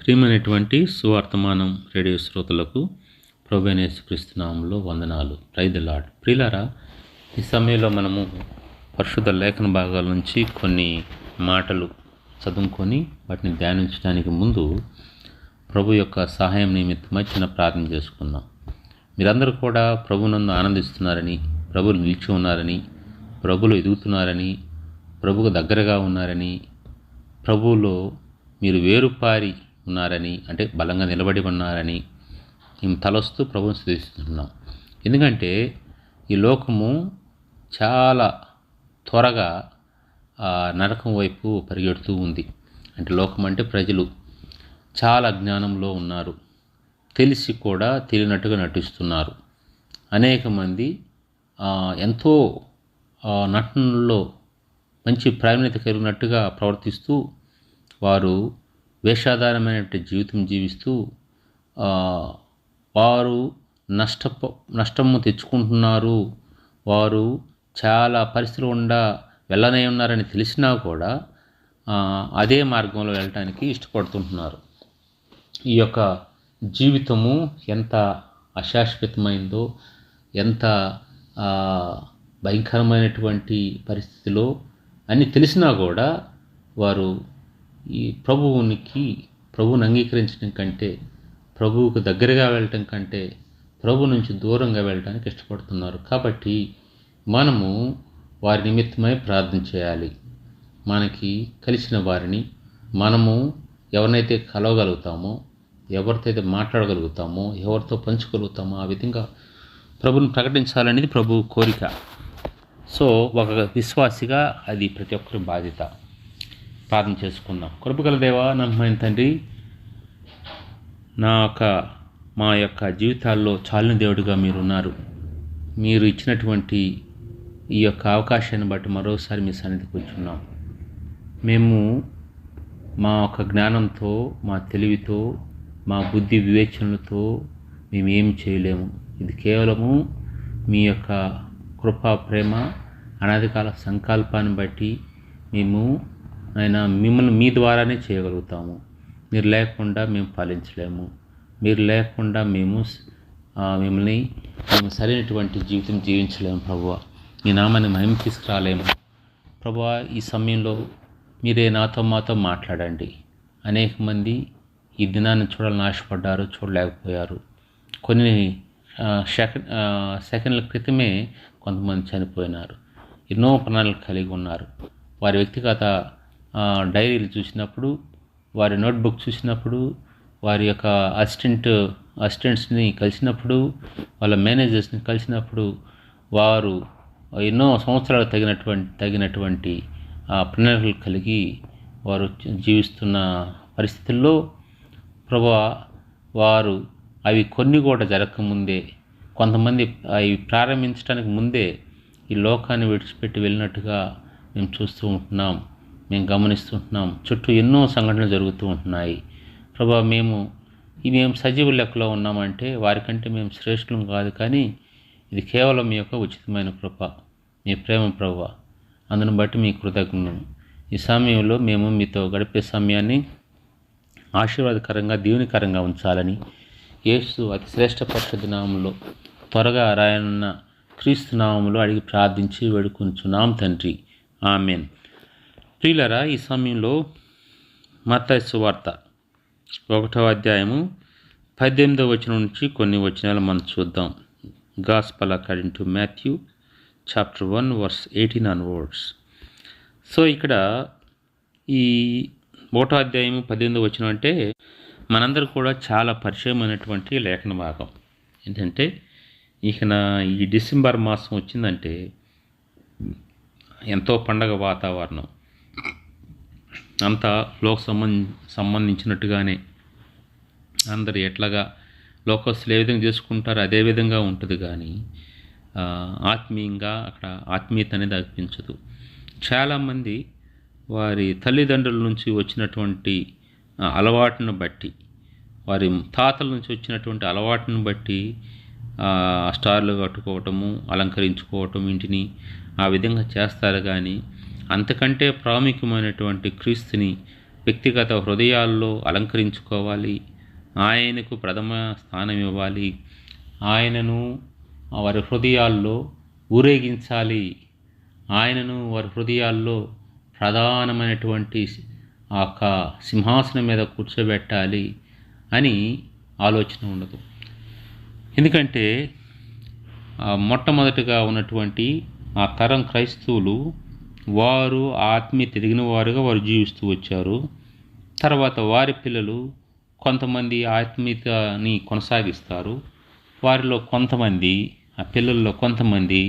ప్రియమైనటువంటి సువార్తమానం రేడియో శ్రోతలకు ప్రభువైన యేసుక్రీస్తు నామములో వందనాలు. Praise the Lord. ప్రియులారా, ఈ సమయంలో మనము పరిశుద్ధ లేఖన భాగాల నుంచి కొన్ని మాటలు చదువుకొని వాటిని ధ్యానించడానికి ముందు ప్రభు యొక్క సహాయం నిమిత్తమై చిన్న ప్రార్థన చేసుకుందాం. మీరందరూ కూడా ప్రభునందు ఆనందిస్తున్నారని, ప్రభువులు నిలిచి ఉన్నారని, ప్రభువులు ఎదుగుతున్నారని, ప్రభువుకు దగ్గరగా ఉన్నారని, ప్రభువులో మీరు వేరుపారి ఉన్నారని, అంటే బలంగా నిలబడి ఉన్నారని మేము తలొస్తూ ప్రభువుని స్తుతిస్తున్నాం. ఎందుకంటే ఈ లోకము చాలా త్వరగా నరకం వైపు పరిగెడుతూ ఉంది. అంటే లోకం అంటే ప్రజలు చాలా అజ్ఞానంలో ఉన్నారు, తెలిసి కూడా తెలియనట్టుగా నటిస్తున్నారు. అనేక మంది ఎంతో నటనలో మంచి ప్రావీణ్యత కలిగినట్టుగా ప్రవర్తిస్తూ వారు వేషాధారమైనటువంటి జీవితం జీవిస్తూ వారు నష్టము తెచ్చుకుంటున్నారు. వారు చాలా పరిస్థితులు గుండా వెళ్ళనే ఉన్నారని తెలిసినా కూడా అదే మార్గంలో వెళ్ళటానికి ఇష్టపడుతుంటున్నారు. ఈ యొక్క జీవితము ఎంత అశాశ్వతమైందో, ఎంత భయంకరమైనటువంటి పరిస్థితిలో అని తెలిసినా కూడా వారు ఈ ప్రభువుని అంగీకరించడం కంటే, ప్రభువుకు దగ్గరగా వెళ్ళటం కంటే ప్రభు నుంచి దూరంగా వెళ్ళడానికి ఇష్టపడుతున్నారు. కాబట్టి మనము వారి నిమిత్తమై ప్రార్థన చేయాలి. మనకి కలిసిన వారిని మనము ఎవరినైతే కలవగలుగుతామో, ఎవరితో అయితే మాట్లాడగలుగుతామో, ఎవరితో పంచుకోగలుగుతామో ఆ విధంగా ప్రభుని ప్రకటించాలనేది ప్రభు కోరిక. సో ఒక విశ్వాసిగా అది ప్రతి ఒక్కరి బాధ్యత. ప్రార్థన చేసుకుందాం. కృపగల దేవా, నమ్మకమైన తండ్రి, మా యొక్క జీవితాల్లో చాలిన దేవుడిగా మీరున్నారు. మీరు ఇచ్చినటువంటి ఈ యొక్క అవకాశాన్ని బట్టి మరోసారి మీ సన్నిధికి కూర్చున్నాం. మేము మా యొక్క జ్ఞానంతో, మా తెలివితో, మా బుద్ధి వివేచనలతో మేము ఏమి చేయలేము. ఇది కేవలము మీ యొక్క కృపా, ప్రేమ, అనాదికాల సంకల్పాన్ని బట్టి మేము మిమ్మల్ని మీ ద్వారానే చేయగలుగుతాము. మీరు లేకుండా మేము పాలించలేము. మీరు లేకుండా మేము సరైనటువంటి జీవితం జీవించలేము. ప్రభువా, మీ నామాన్ని మహిమ తీసుకురాలేము. ప్రభువా, ఈ సమయంలో మీరే మాతో మాట్లాడండి. అనేక మంది ఈ దినాన్ని చూడాలని ఆశపడ్డారు, చూడలేకపోయారు. కొన్ని సెకండ్ల క్రితమే కొంతమంది చనిపోయినారు. ఎన్నో ప్రణాళికలు కలిగి ఉన్నారు. వారి వ్యక్తిగత డైరీలు చూసినప్పుడు, వారి నోట్బుక్ చూసినప్పుడు, వారి యొక్క అసిస్టెంట్స్ని కలిసినప్పుడు, వాళ్ళ మేనేజర్స్ని కలిసినప్పుడు వారు ఎన్నో సంవత్సరాలు తగినటువంటి ప్రణాళికలు కలిగి వారు జీవిస్తున్న పరిస్థితుల్లో ప్రభువా, వారు అవి కొన్ని కూడా జరగకముందే, కొంతమంది అవి ప్రారంభించడానికి ముందే ఈ లోకాన్ని విడిచిపెట్టి వెళ్ళినట్టుగా మేము చూస్తూ ఉంటున్నాం, మేము గమనిస్తుంటున్నాం. చుట్టూ ఎన్నో సంఘటనలు జరుగుతూ ఉంటున్నాయి. ప్రభువా, మేము సజీవ లెక్కలో ఉన్నామంటే వారికంటే మేము శ్రేష్ఠులం కాదు, కానీ ఇది కేవలం మీ యొక్క ఉచితమైన కృప, మీ ప్రేమ ప్రభువా. అందును బట్టి మీ కృతజ్ఞతలు. ఈ సమయంలో మేము మీతో గడిపే సమయాన్ని ఆశీర్వాదకరంగా, దీవెనకరంగా ఉంచాలని యేసు అతి శ్రేష్ఠ పరిశుద్ధ నామములో త్వరగా రాయనున్న క్రీస్తు నామములో అడిగి ప్రార్థించి వేడుకొంచున్నాం తండ్రి. ఆమెన్. ప్రియులారా, ఈ సమయంలో మత్తయి సువార్త 1వ అధ్యాయము 18వ వచనం నుంచి కొన్ని వచనాలు మనం చూద్దాం. Gospel according to Matthew chapter 1 verse 18 onwards. So ఇక్కడ ఈ 1వ అధ్యాయము 18వ వచనం అంటే మనందరూ కూడా చాలా పరిచయమైనటువంటి లేఖన భాగం. ఏంటంటే ఈ డిసెంబర్ మాసం వచ్చిందంటే ఎంతో పండగ వాతావరణం, అంతా లోక సంబంధించినట్టుగానే అందరు ఎట్లాగా లోకస్తులు ఏ విధంగా చేసుకుంటారో అదే విధంగా ఉంటుంది. కానీ ఆత్మీయంగా అక్కడ ఆత్మీయత అనేది అనిపించదు. చాలామంది వారి తల్లిదండ్రుల నుంచి వచ్చినటువంటి అలవాటును బట్టి, వారి తాతల నుంచి వచ్చినటువంటి అలవాటును బట్టి స్టార్లు కట్టుకోవటము, అలంకరించుకోవటం, ఇంటిని ఆ విధంగా చేస్తారు. కానీ అంతకంటే ప్రాముఖ్యమైనటువంటి క్రీస్తుని వ్యక్తిగత హృదయాల్లో అలంకరించుకోవాలి, ఆయనకు ప్రథమ స్థానం ఇవ్వాలి, ఆయనను వారి హృదయాల్లో ఊరేగించాలి, ఆయనను వారి హృదయాల్లో ప్రధానమైనటువంటి ఆ యొక్క సింహాసనం మీద కూర్చోబెట్టాలి అని ఆలోచన ఉండదు. ఎందుకంటే మొట్టమొదటిగా ఉన్నటువంటి ఆ తరం క్రైస్తవులు వారు ఆత్మీయ తిరిగిన వారుగా వారు జీవిస్తూ వచ్చారు. తర్వాత వారి పిల్లలు కొంతమంది ఆత్మీయతని కొనసాగిస్తారు. వారిలో కొంతమంది, ఆ పిల్లల్లో కొంతమంది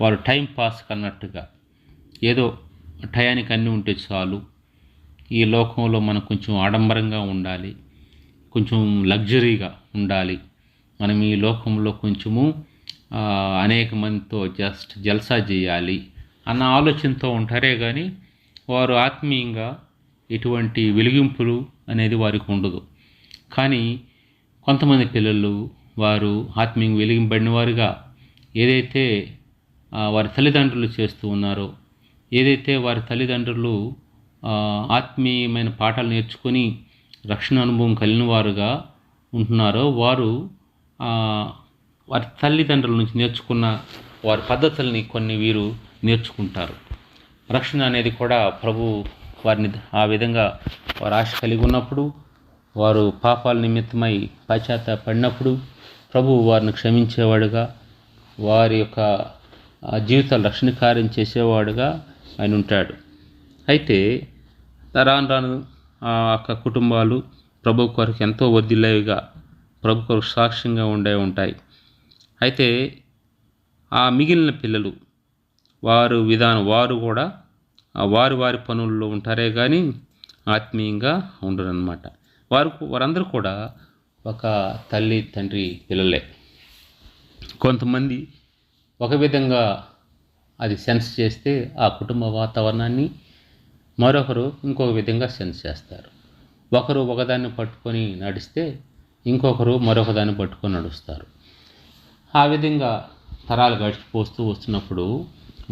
వారు టైం పాస్ అన్నట్టుగా ఏదో టయానికి అన్నీ ఉంటే చాలు, ఈ లోకంలో మనం కొంచెం ఆడంబరంగా ఉండాలి, కొంచెం లగ్జరీగా ఉండాలి, మనం ఈ లోకంలో కొంచెము అనేక మందితో జల్సా చేయాలి అన్న ఆలోచనతో ఉంటారే కానీ వారు ఆత్మీయంగా ఎటువంటి వెలిగింపులు అనేది వారికి ఉండదు. కానీ కొంతమంది పిల్లలు వారు ఆత్మీయంగా వెలిగింపబడిన వారుగా ఏదైతే వారి తల్లిదండ్రులు చేస్తూ ఉన్నారో, ఏదైతే వారి తల్లిదండ్రులు ఆత్మీయమైన పాఠాలు నేర్చుకొని రక్షణ అనుభవం కలిగిన వారుగా ఉంటున్నారో వారు వారి తల్లిదండ్రుల నుంచి నేర్చుకున్న వారి పద్ధతుల్ని కొన్ని వీరు నేర్చుకుంటారు. రక్షణ అనేది కూడా ప్రభు వారిని ఆ విధంగా వారు ఆశ కలిగి ఉన్నప్పుడు, వారు పాపాల నిమిత్తమై పశ్చాత్తాపడినప్పుడు ప్రభు వారిని క్షమించేవాడుగా, వారి యొక్క జీవితాలు రక్షణ కార్యం చేసేవాడుగా ఆయన ఉంటాడు. అయితే రాను రాను ఆ యొక్క కుటుంబాలు ప్రభు కొరకు ఎంతో వర్ధిల్లేవిగా, ప్రభు కొరకు సాక్ష్యంగా ఉంటాయి. అయితే ఆ మిగిలిన పిల్లలు వారు కూడా వారి పనుల్లో ఉంటారే కానీ ఆత్మీయంగా ఉండరన్నమాట. వారందరూ కూడా ఒక తల్లి తండ్రి పిల్లలే. కొంతమంది ఒక విధంగా అది సెన్స్ చేస్తే ఆ కుటుంబ వాతావరణాన్ని మరొకరు ఇంకొక విధంగా సెన్స్ చేస్తారు. ఒకరు ఒకదాన్ని పట్టుకొని నడిస్తే ఇంకొకరు మరొక దాన్ని పట్టుకొని నడుస్తారు. ఆ విధంగా తరాలు గడిచిపోతూ వస్తున్నప్పుడు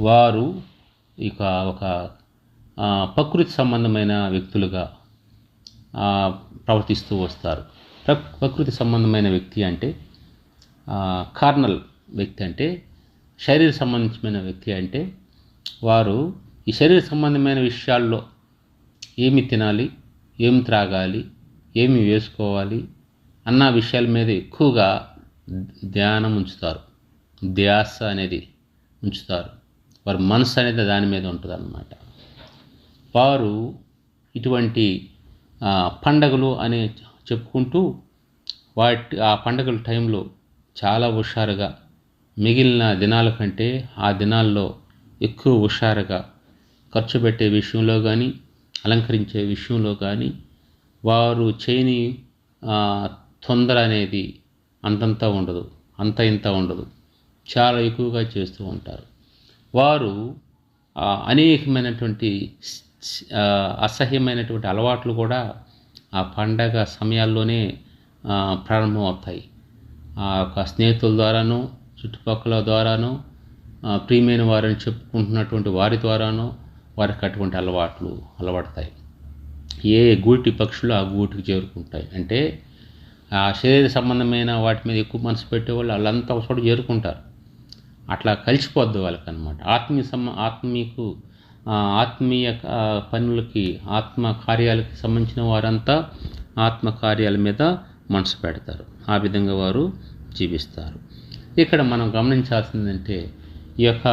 వారు ఇక ఒక ప్రకృతి సంబంధమైన వ్యక్తులుగా ప్రవర్తిస్తూ వస్తారు. ప్రకృతి సంబంధమైన వ్యక్తి అంటే కార్నల్ వ్యక్తి, అంటే శరీర సంబంధించిన వ్యక్తి అంటే వారు ఈ శరీర సంబంధమైన విషయాల్లో ఏమి తినాలి, ఏమి త్రాగాలి, ఏమి వేసుకోవాలి అన్న విషయాల మీద ఎక్కువగా ధ్యానం ఉంచుతారు, ధ్యాస అనేది ఉంచుతారు. వారి మనసు అనేది దాని మీద ఉంటుంది అన్నమాట. వారు ఇటువంటి పండగలు అని చెప్పుకుంటూ ఆ పండగల టైంలో చాలా హుషారుగా, మిగిలిన దినాల కంటే ఆ దినాల్లో ఎక్కువ హుషారుగా ఖర్చు పెట్టే విషయంలో కానీ, అలంకరించే విషయంలో కానీ వారు చేయని తొందర అనేది అంతంతా ఉండదు, అంత ఇంత ఉండదు, చాలా ఎక్కువగా చేస్తూ ఉంటారు. వారు అనేకమైనటువంటి అసహ్యమైనటువంటి అలవాట్లు కూడా ఆ పండగ సమయాల్లోనే ప్రారంభమవుతాయి. ఆ యొక్క స్నేహితుల ద్వారానో, చుట్టుపక్కల ద్వారానో, ప్రియమైన వారిని చెప్పుకుంటున్నటువంటి వారి ద్వారానో వారికి అటువంటి అలవాడతాయి. ఏ గూటి పక్షులు ఆ గూటికి చేరుకుంటాయి. అంటే ఆ శరీర సంబంధమైన వాటి మీద ఎక్కువ మనసు పెట్టేవాళ్ళు వాళ్ళంతా ఒకచోట చేరుకుంటారు. అట్లా కలిసిపోద్ది వాళ్ళకన్నమాట. ఆత్మీయ పనులకి, ఆత్మ కార్యాలకి సంబంధించిన వారంతా ఆత్మ కార్యాల మీద మనసు పెడతారు. ఆ విధంగా వారు జీవిస్తారు. ఇక్కడ మనం గమనించాల్సిందంటే ఈ యొక్క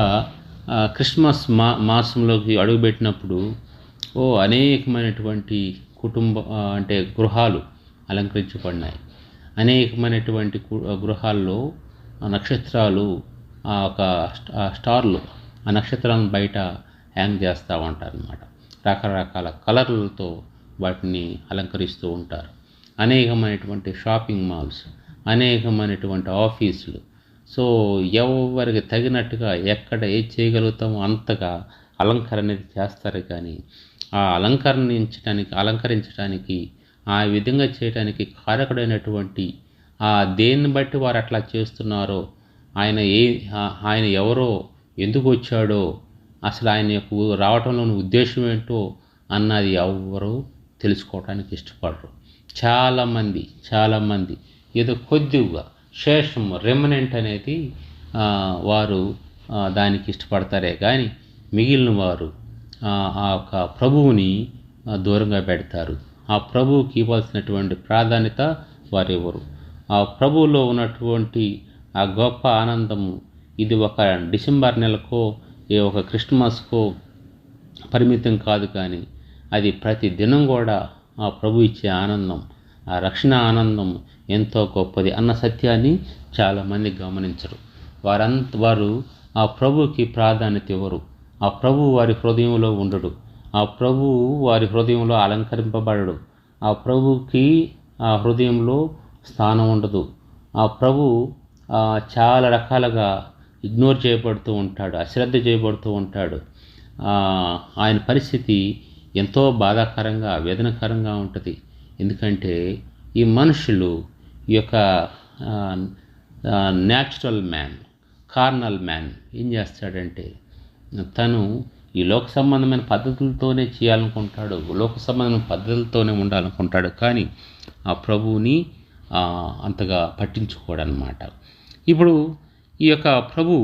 క్రిస్మస్ మాసంలోకి అడుగుపెట్టినప్పుడు అనేకమైనటువంటి అంటే గృహాలు అలంకరించబడినాయి. అనేకమైనటువంటి గృహాల్లో నక్షత్రాలు, ఒక స్టార్లు ఆ నక్షత్రాలను బయట హ్యాంగ్ చేస్తూ ఉంటారు అన్నమాట. రకరకాల కలర్లతో వాటిని అలంకరిస్తూ ఉంటారు. అనేకమైనటువంటి షాపింగ్ మాల్స్, అనేకమైనటువంటి ఆఫీసులు. సో ఎవరికి తగినట్టుగా ఎక్కడ ఏది చేయగలుగుతామో అంతగా అలంకరణ అనేది చేస్తారు. కానీ ఆ అలంకరించడానికి ఆ విధంగా చేయడానికి కారకుడైనటువంటి దేన్ని బట్టి వారు అట్లా చేస్తున్నారో, ఆయన ఎవరో, ఎందుకు వచ్చాడో, అసలు ఆయన యొక్క రావటంలోని ఉద్దేశం ఏంటో అన్నది ఎవ్వరూ తెలుసుకోవడానికి ఇష్టపడరు. చాలామంది ఏదో కొద్దిగా శేషము రెమనెంట్ అనేది వారు దానికి ఇష్టపడతారే కానీ మిగిలిన వారు ఆ యొక్క ప్రభువుని దూరంగా పెడతారు. ఆ ప్రభువుకి ఇవ్వాల్సినటువంటి ప్రాధాన్యత వారెవరు. ఆ ప్రభువులో ఉన్నటువంటి ఆ గొప్ప ఆనందము ఇది ఒక డిసెంబర్ నెలకో ఒక క్రిస్మస్కో పరిమితం కాదు, కానీ అది ప్రతి దినం కూడా ఆ ప్రభు ఇచ్చే ఆనందం, ఆ రక్షణ ఆనందం ఎంతో గొప్పది అన్న సత్యాన్ని చాలామంది గమనించరు. వారు ఆ ప్రభువుకి ప్రాధాన్యత ఇవ్వరు. ఆ ప్రభువు వారి హృదయంలో ఉండడు. ఆ ప్రభువు వారి హృదయంలో అలంకరింపబడడు. ఆ ప్రభువుకి ఆ హృదయంలో స్థానం ఉండదు. ఆ ప్రభు చాలా రకాలుగా ఇగ్నోర్ చేయబడుతూ ఉంటాడు, అశ్రద్ధ చేయబడుతూ ఉంటాడు. ఆయన పరిస్థితి ఎంతో బాధాకరంగా వేదనకరంగా ఉంటుంది. ఎందుకంటే ఈ మనుషులు ఈ యొక్క న్యాచురల్ మ్యాన్, కార్నల్ మ్యాన్ ఏం చేస్తాడంటే తను ఈ లోక సంబంధమైన పద్ధతులతోనే చేయాలనుకుంటాడు, లోక సంబంధమైన పద్ధతులతోనే ఉండాలనుకుంటాడు, కానీ ఆ ప్రభువుని అంతగా పట్టించుకోడనమాట. ఇప్పుడు ఈ యొక్క ప్రభు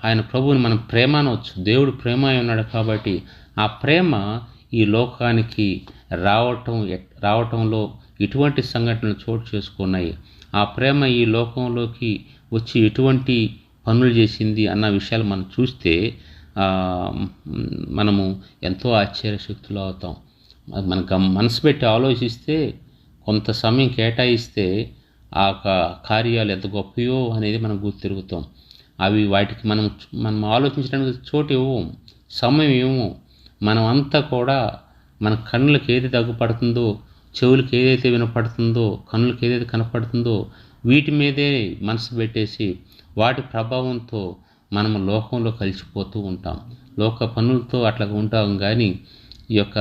ఆయన ప్రభువుని మనం ప్రేమ అనవచ్చు. దేవుడు ప్రేమ అయి ఉన్నాడు కాబట్టి ఆ ప్రేమ ఈ లోకానికి రావటంలో ఎటువంటి సంఘటనలు చోటు చేసుకున్నాయి, ఆ ప్రేమ ఈ లోకంలోకి వచ్చి ఎటువంటి పనులు చేసింది అన్న విషయాలు మనం చూస్తే మనము ఎంతో ఆశ్చర్యశక్తులు అవుతాం. మనకు మనసు పెట్టి ఆలోచిస్తే, కొంత సమయం కేటాయిస్తే ఆ కార్యాలు ఎంత గొప్పయో అనేది మనం గుర్తిరుగుతాం. వాటికి మనం ఆలోచించడానికి చోటు ఇవ్వము, సమయం ఇవ్వము. మనం అంతా కూడా మన కన్నులకు ఏది తగ్గుపడుతుందో, చెవులకు ఏదైతే వినపడుతుందో, కన్నులకు ఏదైతే కనపడుతుందో వీటి మీదే మనసు పెట్టేసి వాటి ప్రభావంతో మనము లోకంలో కలిసిపోతూ ఉంటాం. లోక పనులతో అట్లా ఉంటాం. కానీ ఈ యొక్క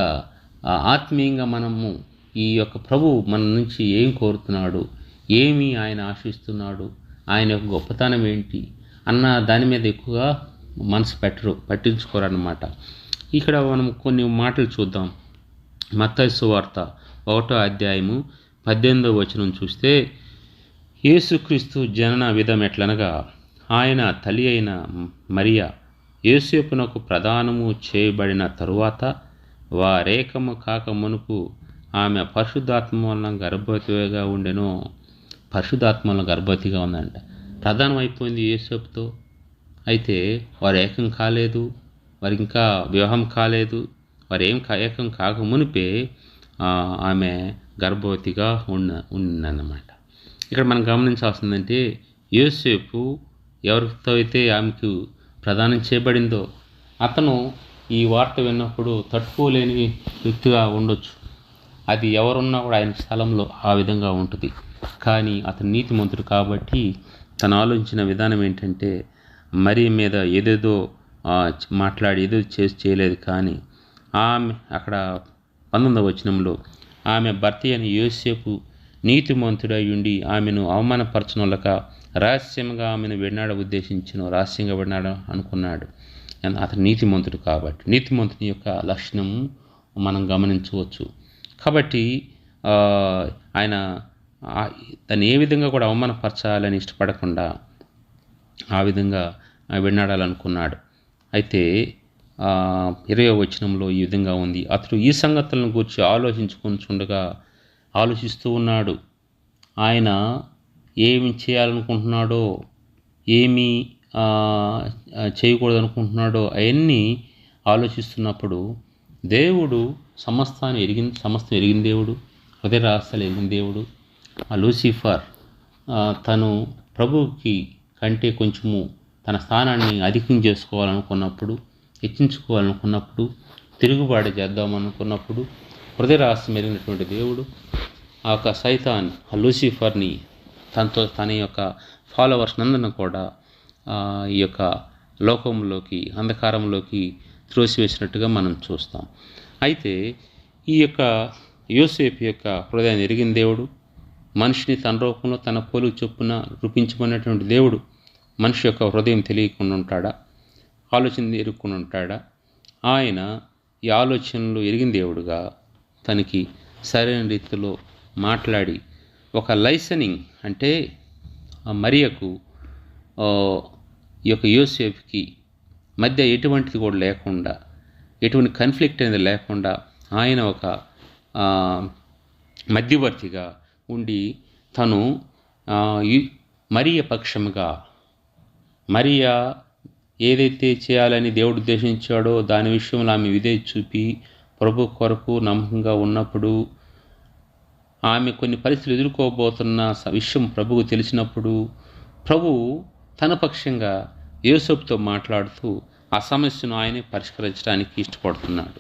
ఆత్మీయంగా మనము ఈ యొక్క ప్రభువు మన నుంచి ఏం కోరుతున్నాడు, ఏమి ఆయన ఆశిస్తున్నాడు, ఆయన యొక్క గొప్పతనం ఏంటి అన్న దాని మీద ఎక్కువగా మనసు పట్టించుకోరన్నమాట. ఇక్కడ మనం కొన్ని మాటలు చూద్దాం. మత్తయి సువార్త 1వ అధ్యాయము 18వ వచనం చూస్తే, యేసుక్రీస్తు జనన విధం ఎట్లనగా, ఆయన తల్లి అయిన మరియా యోసేపునకు ప్రదానము చేయబడిన తరువాత వారేకము కాక మునుపు ఆమె పరిశుద్ధాత్మ వలన గర్భవతిగా ఉండెను. పరిశుద్ధాత్మ వలన గర్భవతిగా ఉందంట. ప్రదానం అయిపోయింది యోసేపుతో. అయితే వారు ఏకం కాలేదు, వారు ఇంకా వివాహం కాలేదు. వారు ఏకం కాక మునిపే ఆమె గర్భవతిగా ఉన్నదన్నమాట. ఇక్కడ మనం గమనించాల్సిందంటే, యోసేపు ఎవరితో అయితే ఆమెకు ప్రదానం చేయబడిందో అతను ఈ వార్త విన్నప్పుడు తట్టుకోలేని వ్యక్తిగా ఉండొచ్చు. అది ఎవరున్నా కూడా ఆయన స్థలంలో ఆ విధంగా ఉంటుంది. కానీ అతను నీతిమంతుడు కాబట్టి తను ఆలోచించిన విధానం ఏంటంటే, మరి మీద ఏదేదో మాట్లాడి ఏదో చేయలేదు. కానీ ఆమె అక్కడ 19వ వచనంలో ఆమె భర్త అయిన యోసేపు నీతిమంతుడై ఉండి ఆమెను అవమానపరచనొల్లక రహస్యంగా ఆమెను రహస్యంగా విన్నాడు అనుకున్నాడు. అతను నీతిమంతుడు కాబట్టి నీతిమంతుని యొక్క లక్షణము మనం గమనించవచ్చు. కాబట్టి ఆయన తను ఏ విధంగా కూడా అవమానపరచాలని ఇష్టపడకుండా ఆ విధంగా విన్నాడాలనుకున్నాడు. అయితే 20వ వచనంలో ఈ విధంగా ఉంది, అతడు ఈ సంగతులను గురించి ఆలోచిస్తూ ఉన్నాడు. ఆయన ఏమి చేయాలనుకుంటున్నాడో, ఏమి చేయకూడదు అనుకుంటున్నాడో అవన్నీ ఆలోచిస్తున్నప్పుడు దేవుడు సమస్తం ఎరిగిన దేవుడు, హృదయ రహస్యాలు ఎరిగిన దేవుడు. ఆ లూసిఫర్ తను ప్రభువుకి కంటే కొంచెము తన స్థానాన్ని అధికం చేసుకోవాలనుకున్నప్పుడు, హెచ్చించుకోవాలనుకున్నప్పుడు, తిరుగుబాటు చేద్దామనుకున్నప్పుడు హృదయ రహస్యం ఎరిగినటువంటి దేవుడు ఆ యొక్క సైతాన్, ఆ లూసిఫర్ని తన యొక్క ఫాలోవర్స్ నందన కూడా ఈ యొక్క లోకంలోకి, అంధకారంలోకి త్రోసివేసినట్టుగా మనం చూస్తాం. అయితే ఈ యొక్క యోసేపు యొక్క హృదయాన్ని ఎరిగిన దేవుడు, మనిషిని తన రూపంలో తన పోలిక చొప్పున రూపించబడినటువంటి దేవుడు మనిషి యొక్క హృదయం తెలియకుండా ఉంటాడా, ఆలోచన ఎరుక్కుని ఉంటాడా? ఆయన ఈ ఆలోచనలు ఎరిగిన దేవుడుగా తనకి సరైన రీతిలో మాట్లాడి ఒక లైసనింగ్ అంటే మరియకు ఈ యొక్క యోసేపుకి మధ్య ఎటువంటిది కూడా లేకుండా, ఎటువంటి కన్ఫ్లిక్ట్ అనేది లేకుండా ఆయన ఒక మధ్యవర్తిగా ఉండి తను మరియ పక్షముగా, మరియ ఏదైతే చేయాలని దేవుడు ఉద్దేశించాడో దాని విషయంలో ఆమె విధేయత చూపి ప్రభు కొరకు నమ్మకంగా ఉన్నప్పుడు, ఆమె కొన్ని పరిస్థితులు ఎదుర్కోబోతున్న విషయం ప్రభువు తెలిసినప్పుడు ప్రభు తన పక్షంగా యోసేపుతో మాట్లాడుతూ ఆ సమస్యను ఆయనే పరిష్కరించడానికి ఇష్టపడుతున్నాడు.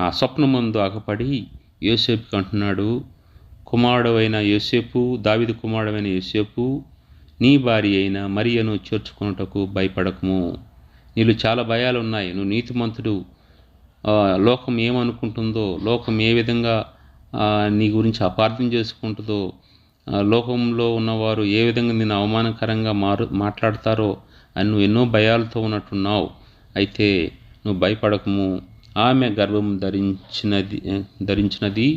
ఆ స్వప్నమందు అగపడి యోసేపుకి అంటున్నాడు, కుమారుడైన యోసేపు, దావీదు కుమారుడైన యోసేపు, నీ భార్య అయిన మరియను చేర్చుకొనుటకు భయపడకము. నీళ్ళు చాలా భయాలు ఉన్నాయి. నువ్వు నీతిమంతుడు. లోకం ఏమనుకుంటుందో, లోకం ఏ విధంగా నీ గురించి అపార్థం చేసుకుంటుందో, లోకంలో ఉన్నవారు ఏ విధంగా నేను అవమానకరంగా మాట్లాడతారో అని నువ్వు ఎన్నో భయాలతో ఉన్నట్టున్నావు. అయితే నువ్వు భయపడకము. ఆమె గర్భం ధరించినది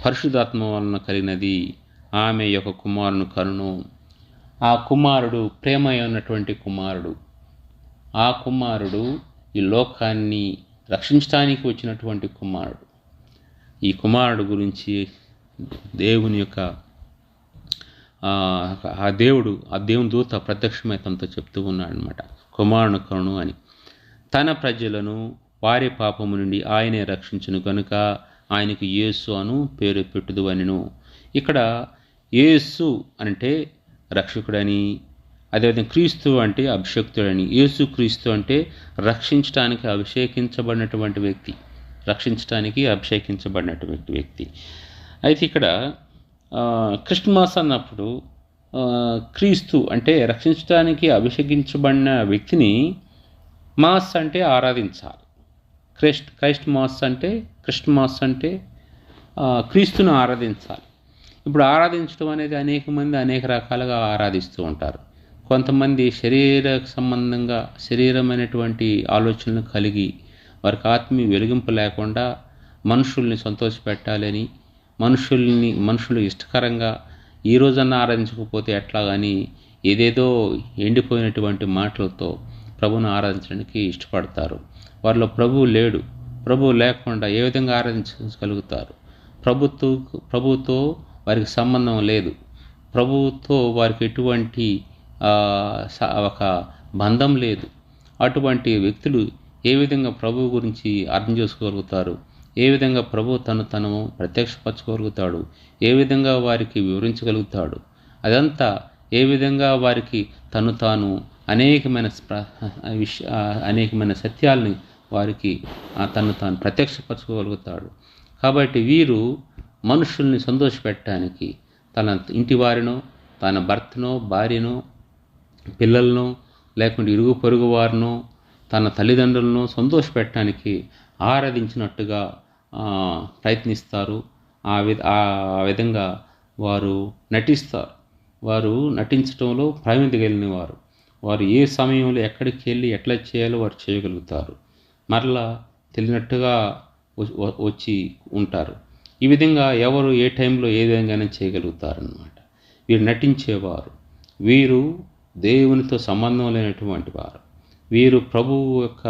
పరిశుద్ధాత్మ వలన కలిగినది. ఆమె యొక్క కుమారుని కనును. ఆ కుమారుడు ప్రేమయున్నటువంటి కుమారుడు. ఆ కుమారుడు ఈ లోకాన్ని రక్షించడానికి వచ్చినటువంటి కుమారుడు. ఈ కుమారుడు గురించి దేవుని యొక్క ఆ దేవుని దూత ప్రత్యక్షమై తనతో చెప్తూ ఉన్నాడు అనమాట. కుమారుని కరుణు అని. తన ప్రజలను వారి పాపము నుండి ఆయనే రక్షించును కనుక ఆయనకు యేసు అను పేరు పెట్టుదు అనెను. ఇక్కడ యేసు అంటే రక్షకుడని, అదేవిధంగా క్రీస్తు అంటే అభిషక్తుడని. యేసు క్రీస్తు అంటే రక్షించడానికి అభిషేకించబడినటువంటి వ్యక్తి, రక్షించడానికి అభిషేకించబడినటువంటి వ్యక్తి. అయితే ఇక్కడ క్రిస్మస్ అన్నప్పుడు క్రీస్తు అంటే రక్షించడానికి అభిషేకించబడిన వ్యక్తిని మాస్ అంటే ఆరాధించాలి. క్రిస్మస్ అంటే క్రీస్తును ఆరాధించాలి. ఇప్పుడు ఆరాధించడం అనేది అనేక మంది అనేక రకాలుగా ఆరాధిస్తూ ఉంటారు. కొంతమంది శరీరమైనటువంటి ఆలోచనలు కలిగి వారికి ఆత్మీయ వెలిగింపు లేకుండా మనుషుల్ని సంతోషపెట్టాలని, మనుషులు ఇష్టకరంగా ఈ రోజన్నా ఆరాధించకపోతే ఎట్లాగని ఏదేదో ఎండిపోయినటువంటి మాటలతో ప్రభువును ఆరాధించడానికి ఇష్టపడతారు. వారిలో ప్రభువు లేడు. ప్రభువు లేకుండా ఏ విధంగా ఆరాధించగలుగుతారు? ప్రభువుతో వారికి సంబంధం లేదు. ప్రభువుతో వారికి ఎటువంటి ఒక బంధం లేదు. అటువంటి వ్యక్తులు ఏ విధంగా ప్రభువు గురించి అర్థం చేసుకోగలుగుతారు? ఏ విధంగా ప్రభు తను ప్రత్యక్షపరచుకోగలుగుతాడు? ఏ విధంగా వారికి వివరించగలుగుతాడు? అదంతా ఏ విధంగా వారికి తాను అనేకమైన సత్యాల్ని వారికి తాను ప్రత్యక్షపరచుకోగలుగుతాడు. కాబట్టి వీరు మనుషుల్ని సంతోషపెట్టడానికి తన ఇంటి వారినో, తన భర్తనో, భార్యనో, పిల్లలను, లేకుంటే ఇరుగు పొరుగు వారినో, తన తల్లిదండ్రులను సంతోషపెట్టడానికి ఆరాధించినట్టుగా ప్రయత్నిస్తారు. ఆ విధంగా వారు నటిస్తారు. వారు నటించడంలో ప్రావీణ్యత కలిగిన వారు ఏ సమయంలో ఎక్కడికి వెళ్ళి ఎట్లా చేయాలో వారు చేయగలుగుతారు. మరలా తెలియనట్టుగా వచ్చి ఉంటారు. ఈ విధంగా ఎవరు ఏ టైంలో ఏ విధంగానే చేయగలుగుతారన్నమాట. వీరు నటించేవారు. వీరు దేవునితో సంబంధం లేనటువంటి వారు. వీరు ప్రభువు యొక్క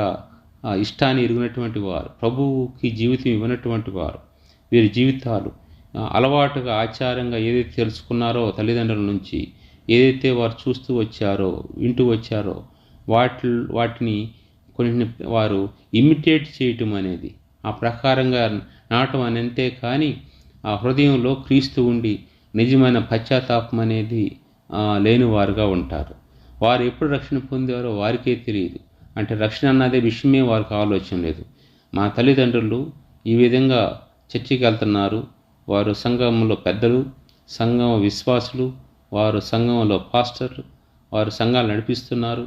ఇష్టాన్ని ఎరిగినటువంటి వారు. ప్రభువుకి జీవితం ఇవ్వనటువంటి వారు. వీరి జీవితాలు అలవాటుగా, ఆచారంగా ఏదైతే తెలుసుకున్నారో తల్లిదండ్రుల నుంచి, ఏదైతే వారు చూస్తూ వచ్చారో, వింటూ వచ్చారో వాటిని కొన్ని వారు ఇమిటేట్ చేయటం అనేది, ఆ ప్రకారంగా నాటం అని అంతే. కానీ ఆ హృదయంలో క్రీస్తు ఉండి నిజమైన పశ్చాత్తాపం అనేది లేనివారుగా ఉంటారు. వారు ఎప్పుడు రక్షణ పొందారో వారికే తెలియదు. అంటే రక్షణ అన్నదే విషయమే వారికి ఆలోచన లేదు. మా తల్లిదండ్రులు ఈ విధంగా చర్చికి వెళ్తున్నారు, వారు సంఘంలో పెద్దలు, సంఘం విశ్వాసులు, వారు సంఘంలో పాస్టర్లు, వారు సంఘాలు నడిపిస్తున్నారు,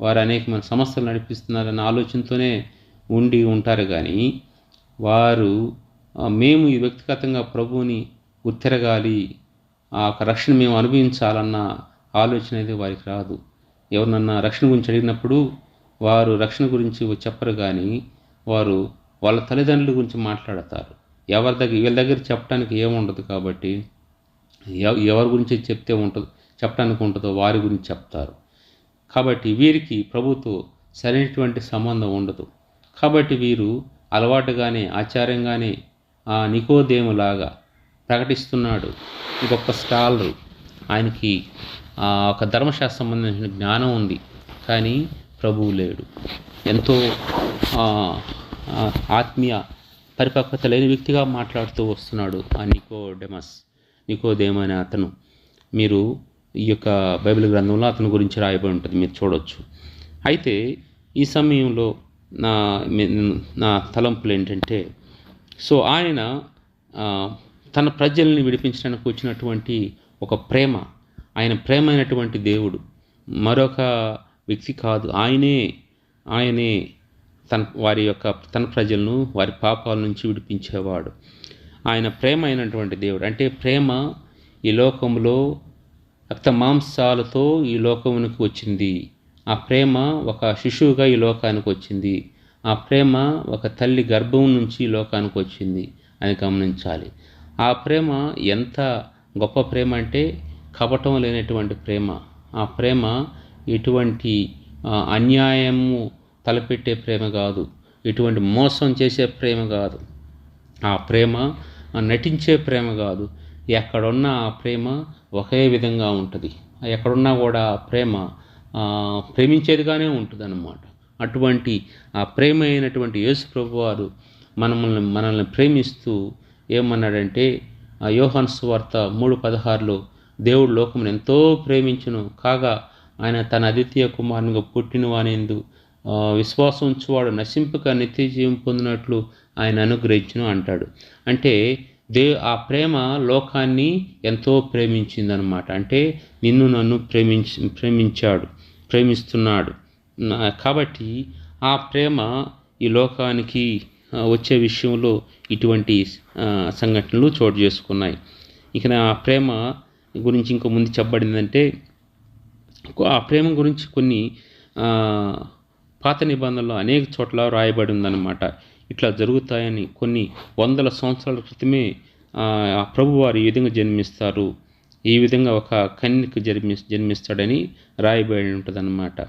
వారు అనేకమైన సంస్థలు నడిపిస్తున్నారన్న ఆలోచనతోనే ఉంటారు. కానీ వారు మేము ఈ వ్యక్తిగతంగా ప్రభువుని గుర్తిరగాలి, ఆ రక్షణ మేము అనుభవించాలన్న ఆలోచన అయితే వారికి రాదు. ఎవరినన్నా రక్షణ గురించి అడిగినప్పుడు వారు రక్షణ గురించి చెప్పరు. కానీ వారు వాళ్ళ తల్లిదండ్రుల గురించి మాట్లాడతారు. వీళ్ళ దగ్గర చెప్పడానికి ఏముండదు కాబట్టి ఎవరి గురించి చెప్పడానికి ఉంటుందో వారి గురించి చెప్తారు. కాబట్టి వీరికి ప్రభుతో సరైనటువంటి సంబంధం ఉండదు. కాబట్టి వీరు అలవాటుగానే ఆచారంగానే నికోదేములాగా ప్రకటిస్తున్నాడు. గొప్ప స్కాలరు, ఆయనకి ఒక ధర్మశాస్త్ర సంబంధించిన జ్ఞానం ఉంది, కానీ ప్రభువు లేడు. ఎంతో ఆత్మీయ పరిపక్వత లేని వ్యక్తిగా మాట్లాడుతూ వస్తున్నాడు ఆ నికోదేము అనే అతను. మీరు ఈ యొక్క బైబిల్ గ్రంథంలో అతని గురించి రాయబడి ఉంటుంది, మీరు చూడవచ్చు. అయితే ఈ సమయంలో నా తలంపులు ఏంటంటే, సో ఆయన తన ప్రజల్ని విడిపించడానికి వచ్చినటువంటి ఒక ప్రేమ, ఆయన ప్రేమ అయినటువంటి దేవుడు, మరొక వ్యక్తి కాదు. ఆయనే తన ప్రజలను వారి పాపాల నుంచి విడిపించేవాడు. ఆయన ప్రేమ అయినటువంటి దేవుడు. అంటే ప్రేమ ఈ లోకంలో రక్త మాంసాలతో ఈ లోకమునికి వచ్చింది. ఆ ప్రేమ ఒక శిశువుగా ఈ లోకానికి వచ్చింది. ఆ ప్రేమ ఒక తల్లి గర్భం నుంచి ఈ లోకానికి వచ్చింది అని గమనించాలి. ఆ ప్రేమ ఎంత గొప్ప ప్రేమ అంటే కపటం లేనటువంటి ప్రేమ. ఆ ప్రేమ ఎటువంటి అన్యాయము తలపెట్టే ప్రేమ కాదు, ఎటువంటి మోసం చేసే ప్రేమ కాదు. ఆ ప్రేమ నటించే ప్రేమ కాదు. ఎక్కడున్నా ఆ ప్రేమ ఒకే విధంగా ఉంటుంది. ఎక్కడున్నా కూడా ఆ ప్రేమ ప్రేమించేదిగానే ఉంటుంది అన్నమాట. అటువంటి ఆ ప్రేమ అయినటువంటి యేసు ప్రభువారు మనల్ని ప్రేమిస్తూ ఏమన్నాడంటే, యోహాను సువార్త 3:16లో దేవుడు లోకమును ఎంతో ప్రేమించును కాగా ఆయన తన అద్వితీయ కుమారునిగా పుట్టిన వానియందు విశ్వాసం ఉంచువాడు నశింపక నిత్య జీవం పొందినట్లు ఆయన అనుగ్రహించును అంటాడు. అంటే ఆ ప్రేమ లోకాన్ని ఎంతో ప్రేమించిందనమాట. అంటే నిన్ను నన్ను ప్రేమిస్తున్నాడు. కాబట్టి ఆ ప్రేమ ఈ లోకానికి వచ్చే విషయంలో ఇటువంటి సంఘటనలు చోటు చేసుకున్నాయి. ఇక ఆ ప్రేమ గురించి ఇంకో ముందు చెప్పబడిందంటే, ఆ ప్రేమ గురించి కొన్ని పాత నిబంధనలో అనేక చోట్ల రాయబడి ఉందన్నమాట. ఇట్లా జరుగుతాయని కొన్ని వందల సంవత్సరాల క్రితమే ప్రభువారు ఈ విధంగా జన్మిస్తారు, ఈ విధంగా ఒక కన్యకు జన్మిస్తాడని రాయబడి ఉంటుందన్నమాట.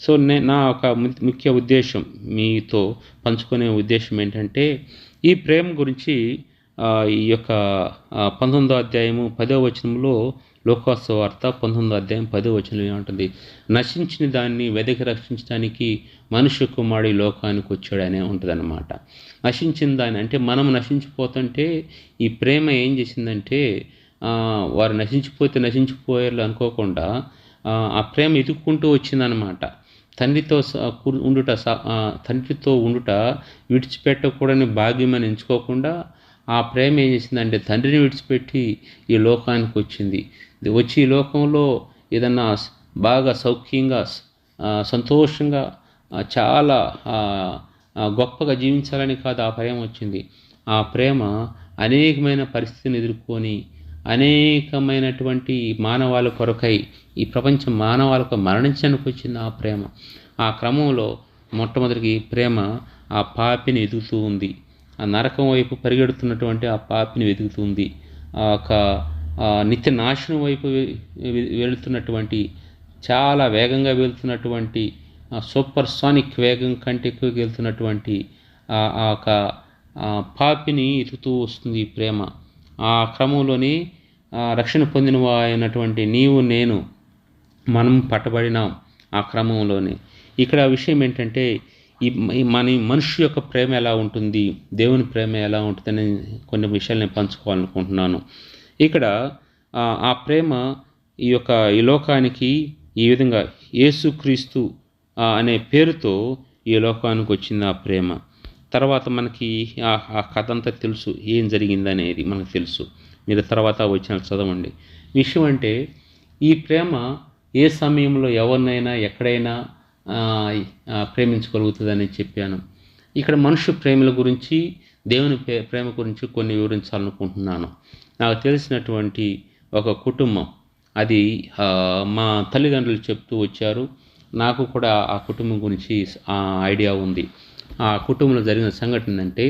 సో నా ఒక ముఖ్య ఉద్దేశం మీతో పంచుకునే ఉద్దేశం ఏంటంటే, ఈ ప్రేమ గురించి ఈ యొక్క 19వ అధ్యాయము 10వ వచనంలో, లోకాసు వార్త 19వ అధ్యాయం 10వ వచనంలో ఏమంటుంది, నశించిన దాన్ని వెదకి రక్షించడానికి మనుష్య కుమారుడు లోకానికి వచ్చాడనే ఉంటుందన్నమాట. నశించిన దాన్ని అంటే మనం నశించిపోతుంటే ఈ ప్రేమ ఏం చేసిందంటే, వారు నశించిపోయారు అనుకోకుండా ఆ ప్రేమ ఎదుక్కుంటూ వచ్చిందనమాట. తండ్రితో ఉండుట విడిచిపెట్టకూడని భాగ్యమని ఎంచుకోకుండా ఆ ప్రేమ ఏం చేసిందంటే తండ్రిని విడిచిపెట్టి ఈ లోకానికి వచ్చింది. వచ్చి ఈ లోకంలో ఏదన్నా బాగా సౌఖ్యంగా సంతోషంగా చాలా గొప్పగా జీవించాలని కాదు ఆ ప్రేమ వచ్చింది. ఆ ప్రేమ అనేకమైన పరిస్థితిని ఎదుర్కొని అనేకమైనటువంటి మానవాళి కొరకై ఈ ప్రపంచ మానవాళికి మరణించడానికి వచ్చింది ఆ ప్రేమ. ఆ క్రమంలో మొట్టమొదటికి ప్రేమ ఆ పాపిని వెతుకుతూ ఉంది. ఆ నరకం వైపు పరిగెడుతున్నటువంటి ఆ పాపిని వెతుకుతుంది. ఒక నిత్య నాశనం వైపు వెళుతున్నటువంటి, చాలా వేగంగా వెళుతున్నటువంటి, సూపర్ సానిక్ వేగం కంటే ఎక్కువగా వెళ్తున్నటువంటి పాపిని ఎతుకుతూ వస్తుంది ఈ ప్రేమ. ఆ క్రమంలోని రక్షణ పొందిన అయినటువంటి నీవు నేను మనం పట్టబడినాం ఆ క్రమంలోనే. ఇక్కడ విషయం ఏంటంటే, మనిషి యొక్క ప్రేమ ఎలా ఉంటుంది, దేవుని ప్రేమ ఎలా ఉంటుందని కొన్ని విషయాలు నేను పంచుకోవాలనుకుంటున్నాను. ఇక్కడ ఆ ప్రేమ ఈ లోకానికి ఈ విధంగా యేసుక్రీస్తు అనే పేరుతో ఈ లోకానికి వచ్చింది ఆ ప్రేమ. తర్వాత మనకి ఆ కథ అంతా తెలుసు, ఏం జరిగిందనేది మనకు తెలుసు. మీరు తర్వాత వచ్చిన చదవండి. విషయం అంటే, ఈ ప్రేమ ఏ సమయంలో ఎవరినైనా ఎక్కడైనా ప్రేమించగలుగుతుందని చెప్పాను. ఇక్కడ మనుష్య ప్రేమల గురించి, దేవుని ప్రేమ గురించి కొన్ని వివరించాలనుకుంటున్నాను. నాకు తెలిసినటువంటి ఒక కుటుంబం, అది మా తల్లిదండ్రులు చెప్తూ వచ్చారు. నాకు కూడా ఆ కుటుంబం గురించి ఐడియా ఉంది. ఆ కుటుంబంలో జరిగిన సంఘటన ఏంటంటే,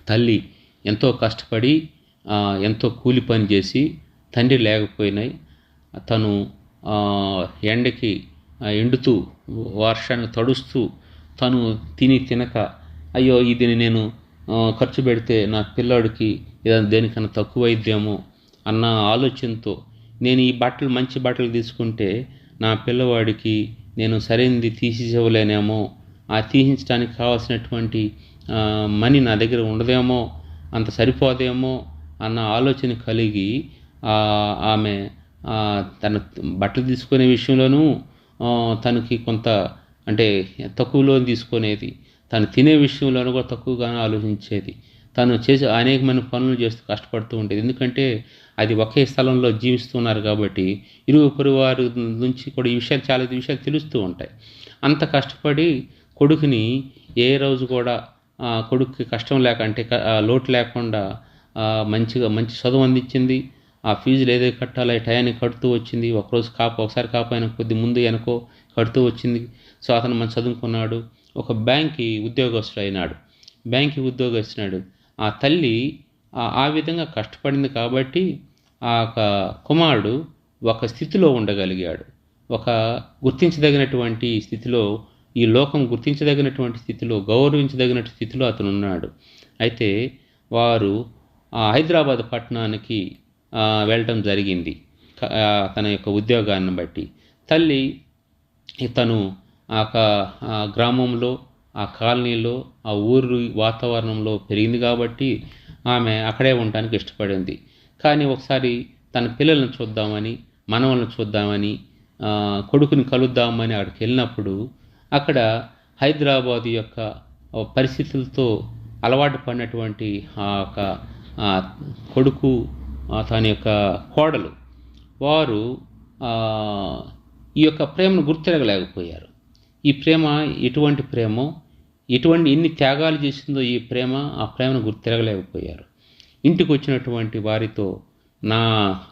తల్లి ఎంతో కష్టపడి ఎంతో కూలి పని చేసి తండ్రి లేకపోయినాయి తను ఎండకి ఎండుతూ వర్షానికి తడుస్తూ తను తినక అయ్యో ఇది నేను ఖర్చు పెడితే నా పిల్లాడికి ఏదైనా దేనికన్నా తక్కువైద్దేమో అన్న ఆలోచనతో నేను ఈ మంచి బట్టలు తీసుకుంటే నా పిల్లవాడికి నేను సరైనది తీసివ్వలేనేమో, ఆ తీయించడానికి కావాల్సినటువంటి మనీ నా దగ్గర ఉండదేమో, అంత సరిపోదేమో అన్న ఆలోచన కలిగి ఆమె తన బట్టలు తీసుకునే విషయంలోనూ తనకి కొంత అంటే తక్కువలో తీసుకునేది, తను తినే విషయంలోనూ కూడా తక్కువగానే ఆలోచించేది. తను చేసే అనేకమైన పనులు చేస్తూ కష్టపడుతూ ఉండేది. ఎందుకంటే అది ఒకే స్థలంలో జీవిస్తున్నారు కాబట్టి ఇరుగు పొరుగు వారి నుంచి కూడా ఈ విషయాలు చాలా విషయాలు తెలుస్తూ ఉంటాయి. అంత కష్టపడి కొడుకుని ఏ రోజు కూడా కొడుకుకి కష్టం లేక అంటే లోటు లేకుండా మంచి చదువు అందించింది. ఆ ఫీజులు ఏదైతే కట్టాలో టయానికి కడుతూ వచ్చింది. ఒకసారి కాపోయినా కొద్ది ముందు వెనకో కడుతూ వచ్చింది. సో అతను మంచి చదువుకున్నాడు, ఒక బ్యాంక్కి ఉద్యోగస్తుడు. ఆ తల్లి ఆ విధంగా కష్టపడింది కాబట్టి ఆ కుమారుడు ఒక స్థితిలో ఉండగలిగాడు, ఒక గుర్తించదగినటువంటి స్థితిలో, ఈ లోకం గుర్తించదగినటువంటి స్థితిలో, గౌరవించదగిన స్థితిలో అతను ఉన్నాడు. అయితే వారు హైదరాబాద్ పట్టణానికి వెళ్ళటం జరిగింది తన యొక్క ఉద్యోగాన్ని బట్టి. తల్లి తను ఆ గ్రామంలో, ఆ కాలనీలో, ఆ ఊరు వాతావరణంలో పెరిగింది కాబట్టి ఆమె అక్కడే ఉండటానికి ఇష్టపడింది. కానీ ఒకసారి తన పిల్లలను చూద్దామని, మనవలను చూద్దామని, కొడుకుని కలుద్దామని అక్కడికి వెళ్ళినప్పుడు అక్కడ హైదరాబాదు యొక్క పరిస్థితులతో అలవాటు పడినటువంటి ఆ యొక్క కొడుకు, తన యొక్క కోడలు, వారు ఈ యొక్క ప్రేమను గుర్తిరగలేకపోయారు. ఈ ప్రేమ ఎటువంటి ప్రేమో, ఎన్ని త్యాగాలు చేసిందో ఈ ప్రేమ, ఆ ప్రేమను గుర్తిరగలేకపోయారు. ఇంటికి వచ్చినటువంటి వారితో నా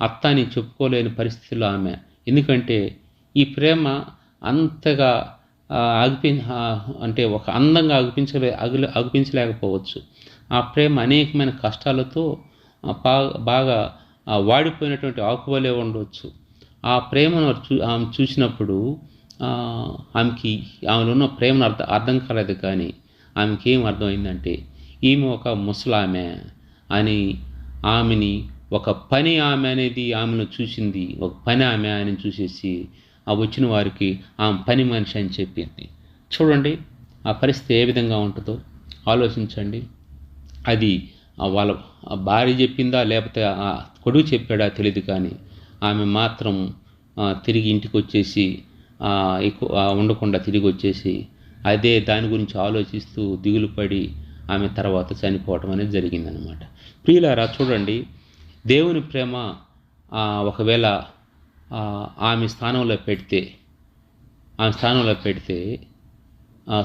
అత్త అని చెప్పుకోలేని పరిస్థితుల్లో ఆమె. ఎందుకంటే ఈ ప్రేమ అంతగా అంటే ఒక అందంగా అగుపించలేకపోవచ్చు. ఆ ప్రేమ అనేకమైన కష్టాలతో బాగా వాడిపోయినటువంటి ఆకువలే ఉండవచ్చు. ఆ ప్రేమను ఆమె చూసినప్పుడు ఆమెలో ఉన్న ప్రేమను అర్థం కాలేదు. కానీ ఆమెకి ఏం అర్థమైందంటే ఈమె ఒక ముసలామె అని, ఆమెని ఒక పని ఆమె అనేది ఆమెను చూసింది. ఒక పని ఆమె అని చూసేసి వచ్చిన వారికి ఆమె పని మనిషి అని చెప్పింది. చూడండి ఆ పరిస్థితి ఏ విధంగా ఉంటుందో ఆలోచించండి. అది వాళ్ళ భార్య చెప్పిందా లేకపోతే కొడుకు చెప్పాడా తెలియదు, కానీ ఆమె మాత్రం తిరిగి ఇంటికి వచ్చేసి ఎక్కువ ఉండకుండా తిరిగి వచ్చేసి అదే దాని గురించి ఆలోచిస్తూ దిగులు పడి ఆమె తర్వాత చనిపోవటం అనేది జరిగిందనమాట. ప్రియులారా చూడండి, దేవుని ప్రేమ ఒకవేళ ఆమె స్థానంలో పెడితే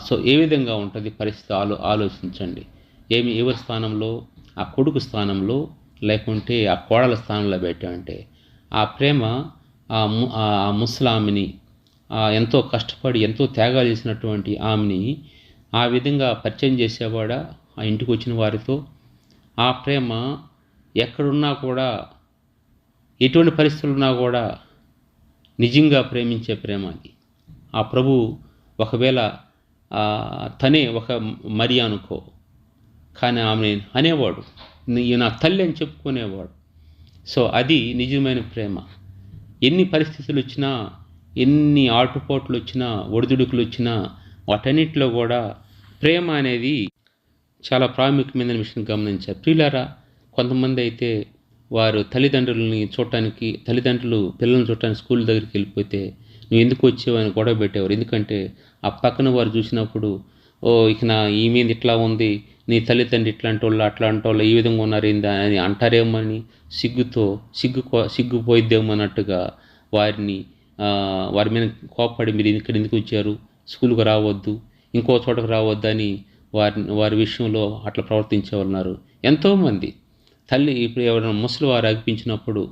సో ఏ విధంగా ఉంటుంది పరిస్థితి ఆలోచించండి. ఎవరి స్థానంలో, ఆ కొడుకు స్థానంలో లేకుంటే ఆ కోడల స్థానంలో పెట్టామంటే ఆ ప్రేమ ఆ ముసలామెని ఎంతో కష్టపడి ఎంతో త్యాగాలు చేసినటువంటి ఆమెని ఆ విధంగా పరిచయం చేసేవాడా ఆ ఇంటికి వచ్చిన వారితో. ఆ ప్రేమ ఎక్కడున్నా కూడా, ఎటువంటి పరిస్థితులు ఉన్నా కూడా నిజంగా ప్రేమించే ప్రేమ అది. ఆ ప్రభు ఒకవేళ తనే ఒక మరి అనుకో, కానీ ఆమె అనేవాడు, నా తల్లి అని చెప్పుకునేవాడు. సో అది నిజమైన ప్రేమ. ఎన్ని పరిస్థితులు వచ్చినా, ఎన్ని ఆటుపోట్లు వచ్చినా, ఒడిదుడుకులు వచ్చినా, వాటన్నిటిలో కూడా ప్రేమ అనేది చాలా ప్రాముఖ్యమైన విషయం గమనించారు. ప్రియులారా, కొంతమంది అయితే వారు తల్లిదండ్రులు పిల్లల్ని చూడటానికి స్కూల్ దగ్గరికి వెళ్ళిపోతే నువ్వు ఎందుకు వచ్చావు అని గొడవ పెట్టేవారు. ఎందుకంటే ఆ పక్కన వారు చూసినప్పుడు ఇక ఈ మీద ఇట్లా ఉంది, నీ తల్లిదండ్రులు ఇట్లాంటి వాళ్ళు అట్లాంటి వాళ్ళు ఈ విధంగా ఉన్నారు ఏందా అని అంటారేమో అని సిగ్గుపోయిద్దేమో అన్నట్టుగా వారి మీద కోప్పడి మీరు ఇక్కడ ఎందుకు వచ్చారు, స్కూల్కి రావద్దు, ఇంకో చోటకు రావద్దు అని వారి విషయంలో అట్లా ప్రవర్తించే ఉన్నారు ఎంతోమంది. తల్లి ఇప్పుడు ఎవరైనా ముసలి వారు అగిపించినప్పుడు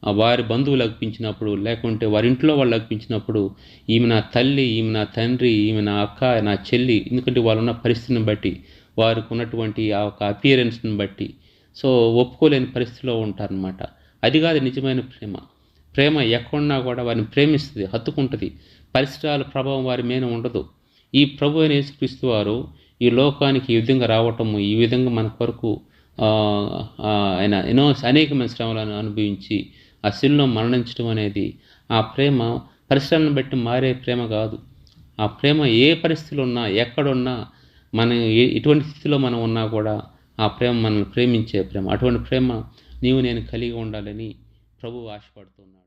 వారి బంధువులు అర్పించినప్పుడు, లేకుంటే వారి ఇంట్లో వాళ్ళు అర్పించినప్పుడు, ఈమె నా తల్లి, ఈమె నా తండ్రి, ఈమె నా అక్క, నా చెల్లి, ఎందుకంటే వాళ్ళున్న పరిస్థితిని బట్టి, వారికి ఉన్నటువంటి ఆ ఒక అపియరెన్స్ని బట్టి సో ఒప్పుకోలేని పరిస్థితిలో ఉంటారనమాట. అది కాదు నిజమైన ప్రేమ. ప్రేమ ఎక్కడున్నా కూడా వారిని ప్రేమిస్తుంది, హత్తుకుంటుంది. పరిసరాల ప్రభావం వారి మీద ఉండదు. ఈ ప్రభు అయిన యేసుక్రీస్తు వారు ఈ లోకానికి ఈ విధంగా రావటము, ఈ విధంగా మన కొరకు ఆయన అనేకమైన శ్రమలను అనుభవించి ఆ శిలువలో మరణించడం అనేది ఆ ప్రేమ పరిసరాలను బట్టి మారే ప్రేమ కాదు. ఆ ప్రేమ ఏ పరిస్థితిలో ఉన్నా, ఎక్కడున్నా, మనం ఎటువంటి స్థితిలో మనం ఉన్నా కూడా ఆ ప్రేమ మనల్ని ప్రేమించే ప్రేమ. అటువంటి ప్రేమ నీవు నేను కలిగి ఉండాలని ప్రభువు ఆశపడుతున్నాడు.